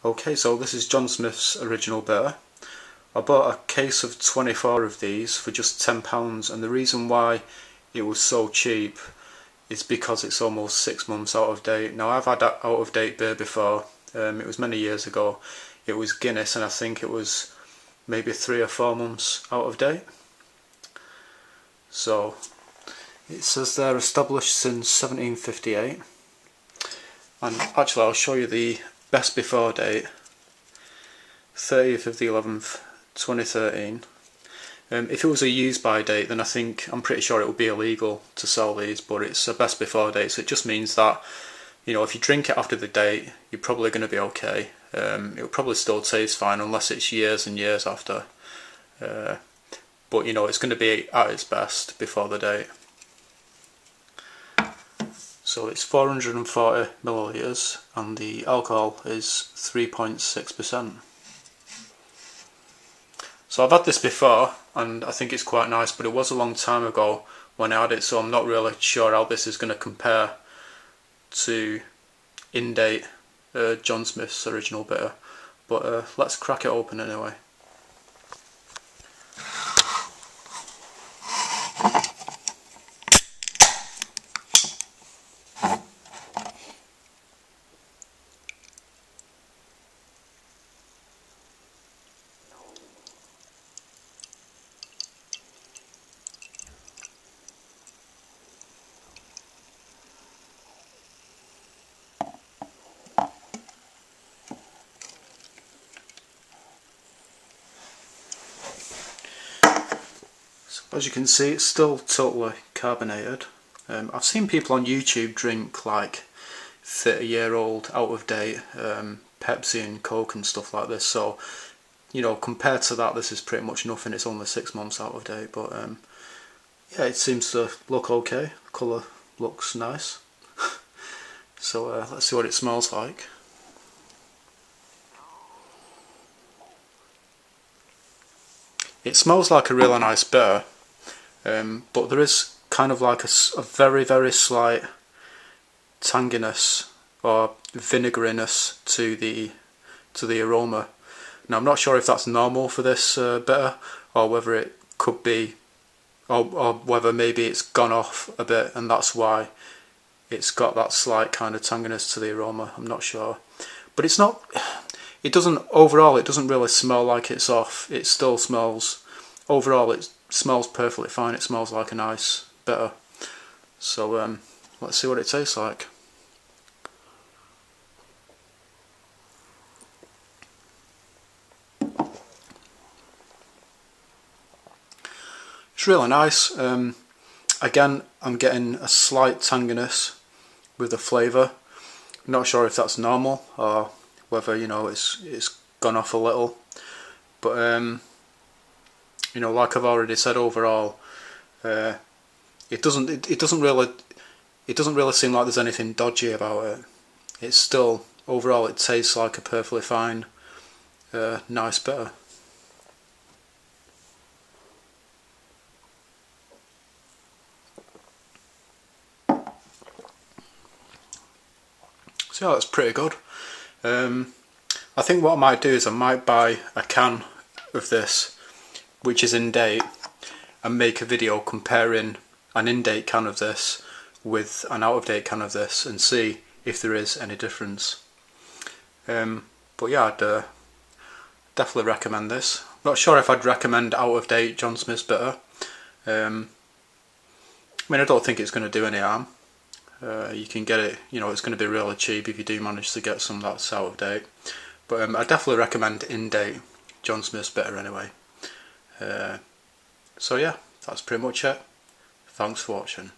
Okay, so this is John Smith's original bitter. I bought a case of 24 of these for just £10, and the reason why it was so cheap is because it's almost 6 months out of date. Now, I've had out of date beer before. It was many years ago. It was Guinness, and I think it was maybe 3 or 4 months out of date. So it says they're established since 1758, and actually I'll show you the best before date, 30th of the 11th 2013. If it was a use by date, then I'm pretty sure it would be illegal to sell these, but it's a best before date, so it just means that, you know, if you drink it after the date, you're probably going to be okay. It'll probably still taste fine unless it's years and years after, but you know, it's going to be at its best before the date. So it's 440 millilitres and the alcohol is 3.6%. So I've had this before and I think it's quite nice, but it was a long time ago when I had it, so I'm not really sure how this is going to compare to in-date John Smith's original bitter. But let's crack it open anyway. As you can see, it's still totally carbonated. I've seen people on YouTube drink like 30-year-old out of date Pepsi and Coke and stuff like this, so you know, compared to that, this is pretty much nothing. It's only 6 months out of date, but yeah, it seems to look okay. The colour looks nice. So let's see what it smells like. It smells like a really nice bitter, but there is kind of like a very, very slight tanginess or vinegariness to the aroma. Now, I'm not sure if that's normal for this bitter, or whether it could be, or whether maybe it's gone off a bit and that's why it's got that slight kind of tanginess to the aroma. I'm not sure, but it's not. It doesn't, overall, it doesn't really smell like it's off. It still smells, overall it smells perfectly fine. It smells like a nice bitter. So let's see what it tastes like. It's really nice. Again, I'm getting a slight tanginess with the flavour. Not sure if that's normal or whether, you know, it's gone off a little, but you know, like I've already said, overall it doesn't really seem like there's anything dodgy about it. It's still, overall, it tastes like a perfectly fine nice bitter. So yeah, that's pretty good. I think what I might do is I might buy a can of this which is in date and make a video comparing an in-date can of this with an out-of-date can of this and see if there is any difference. But yeah, I'd definitely recommend this. Not sure if I'd recommend out-of-date John Smith's bitter. I mean, I don't think it's going to do any harm. You can get it, you know, it's going to be really cheap if you do manage to get some that's out of date. But I definitely recommend in-date John Smith's bitter anyway. So yeah, that's pretty much it. Thanks for watching.